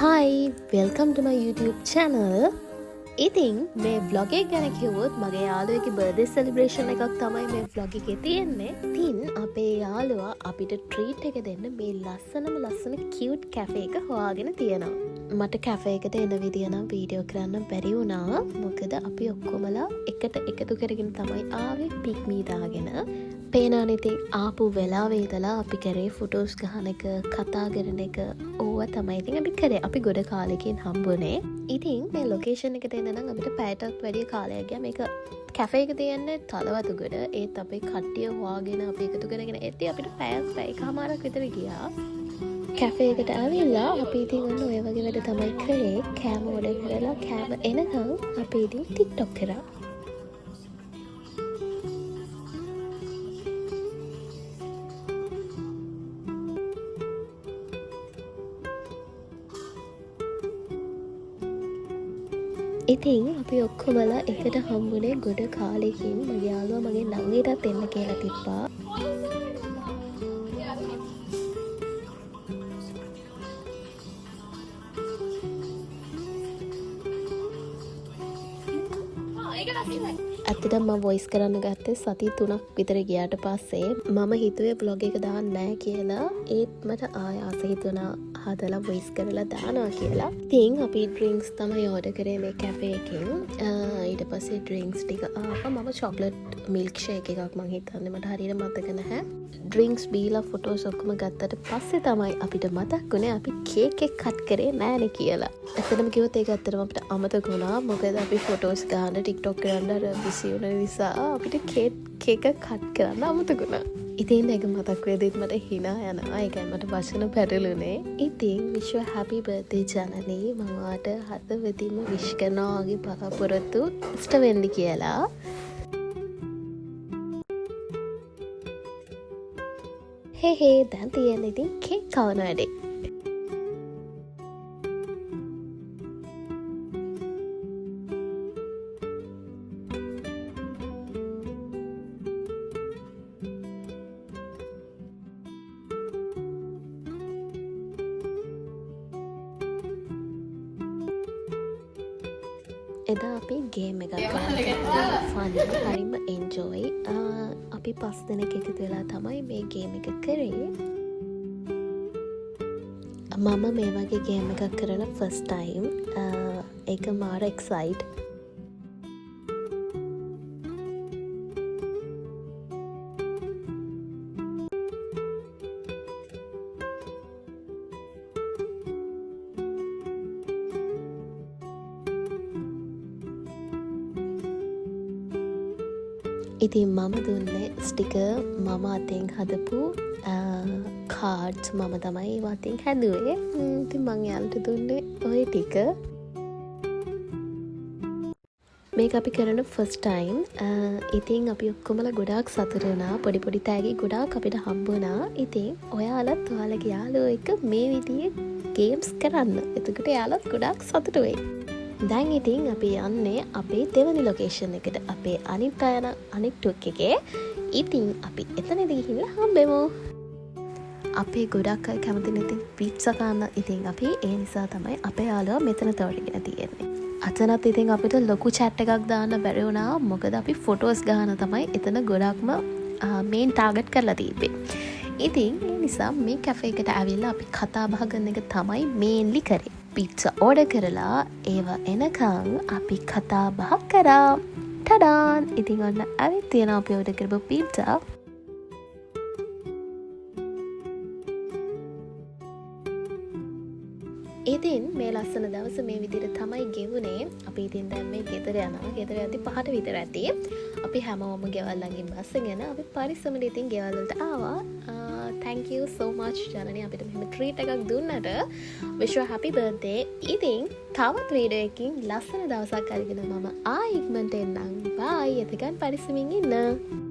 Hi, welcome to my YouTube channel. ඉතින් මේ vlog එක ගැන කිව්වොත් මගේ යාළුවෙක්ගේ birthday celebration එකක් තමයි මේ vlog එකේ තියෙන්නේ. ඉතින් අපේ යාළුවා අපිට treat එක දෙන්න මේ ලස්සන cute cafe එක හොයාගෙන තියෙනවා. මට cafe එකට එන විදිය නම් වීඩියෝ කරන්න බැරි වුණා. මොකද අපි ඔක්කොමලා එකට එකතු කරගෙන තමයි ආවේ pic me දාගෙන. පේනවනේ ඉතින් ආපු වෙලාවේ ඉඳලා අපි කරේ ෆොටෝස් ගහන එක, කතා කරන එක ඕවා තමයි ඉතින් අපි කරේ. අපි ගොඩ කාලෙකින් හම්බුනේ. ඉතින් මේ ලොකේෂන් එකට එන්න නම් අපිට පැයටත් වැඩි කාලයක් ගියා. මේක කැෆේ එක තියෙන්නේ තලවතුගොඩ. ඒත් අපේ කට්ටිය හොයාගෙන අපි එකතු කරගෙන එද්දි අපිට පැයකමාරක් විතර ගියා. කැෆේ එකට ඇවිල්ලා අපි ඉතින් ඔන්න ඔය වගේ වැඩ තමයි කරේ. කෑම ඕඩර් කරලා කෑම එනකම් අපි ඉතින් TikTok කරා. ඉතින් අපි ඔක්කොමලා එකට හම්බුනේ ගොඩ කාලෙකින්. මගේ යාළුවා මගේ ළඟටත් එන්න කියලා තිබ්බා. ඇත්තටම මම වොයිස් කරන්න ගත්තේ සති 3ක් විතර ගියාට පස්සේ. මම හිතුවේ vlog එක දාන්න නැහැ කියලා. ඒත් මට ආස හිතුණා හදලා වොයිස් කරලා දානවා කියලා. ඉතින් අපි ඩ්‍රින්ක්ස් තමයි ඕඩර් කරේ මේ කැෆේ එකෙන්. ඊට පස්සේ ඩ්‍රින්ක්ස් ටික ආවා. මම චොක්ලට් මිල්ක් ෂේක් එකක් මං හිතන්නේ මට හරියට මතක නැහැ. ඩ්‍රින්ක්ස් බීලා ෆොටෝස් ඔක්කොම ගත්තට පස්සේ තමයි අපිට මතක් වුණේ අපි කේක් එක කට් කරේ නෑනේ කියලා. ඇත්තටම කිව්වොත් ඒක ඇත්තටම අපිට අමතක වුණා. මොකද අපි ෆොටෝස් ගන්න TikTok කරන්න අර බිසි වුණ නිසා අපිට කේක් එක කට් කරන්න අමතක වුණා. ඉතින් ඒක මතක් වෙද්දිත් මට hina යනවා. ඒකයි මට වචන පැටළුනේ. ඉතින් wish you happy birthday ජනනි. මම ඔයාට හදවතින්ම wish කරනවා වගේ බලාපොරොත්තු ඉෂ්ට වෙන්න කියලා. හේ දැන් තියෙන්නේ ඉතින් කේක් කවන වැඩේ. එදා අපි ගේම් එකක් ෆන් හරිම එන්ජොයි. අපි 5 දෙනෙක් එකතු වෙලා තමයි මේ ගේම් එක කරේ. මම මේ වගේ ගේම් එකක් කරන ෆස්ට් ටයිම්. ඒක මාර එක්සයිට්. ඉතින් මම දුන්නේ ස්ටිකර් මම අතෙන් හදපු කාඩ්ස් මම තමයි ඒවා අතින් හැදුවේ. ඉතින් මං යාළුවට දුන්නේ ඔය ටික. මේක අපි කරන ෆස්ට් ටයිම්. ඉතින් අපි ඔක්කොමලා ගොඩාක් සතුටු වුණා. පොඩි තෑගි ගොඩාක් අපිට හම්බ වුණා. ඉතින් ඔයාලත් ඔයාලගේ යාළුවෝ එක්ක මේ විදිහේ ගේම්ස් කරන්න. එතකොට යාළුවත් ගොඩාක් සතුටු වෙයි. දැන් ඉතින් අපි යන්නේ අපේ දෙවනි ලොකේෂන් එකට. අපේ අනිත් අයන අනිත් ටුක් එකේ. ඉතින් අපි එතනදී ගිහිල්ලා හම්බෙමු. අපේ ගොඩක් අය කැමති නැති පීට්සා කන්න. ඉතින් අපි ඒ නිසා තමයි අපේ යාළුවා මෙතන තෝරගෙන තියෙන්නේ. අතනත් ඉතින් අපිට ලොකු chat එකක් දාන්න බැරි වුණා. මොකද අපි ෆොටෝස් ගන්න තමයි එතන ගොඩක්ම මේන් ටාගට් කරලා තිබ්බේ. ඉතින් ඒ නිසා මේ කැෆේ එකට ඇවිල්ලා අපි කතා බහ කරන එක තමයි මේන්ලි කරේ. පිට්සා ඕඩර් කරලා ඒවා එනකන් අපි කතා බහ කරා. ටඩාන්! ඉතින් ඔන්න ඇවිත් තියෙනවා අපි ඕඩර් කරපු පිට්සා. ඉතින් මේ ලස්සන දවස මේ විදිහට තමයි ගෙවුනේ. අපි ඉතින් දැන් මේ ගෙදර යනවා. ගෙදර යද්දි 5ට විතර ඇති. අපි හැමෝම ගෙවල් ළඟින් බස්සගෙන අපි පරිස්සමට ඉතින් ගෙවල් වලට ආවා. Thank you so much ජනනි අපිට මෙහෙම treat එකක් දුන්නට. wish you happy birthday. ඉතින් තවත් වීඩියෝ එකකින් ලස්සන දවසක් අරගෙන මම ආයෙ ඉක්මනට එන්නම්. bye. එතකන් පරිස්සමින් ඉන්න.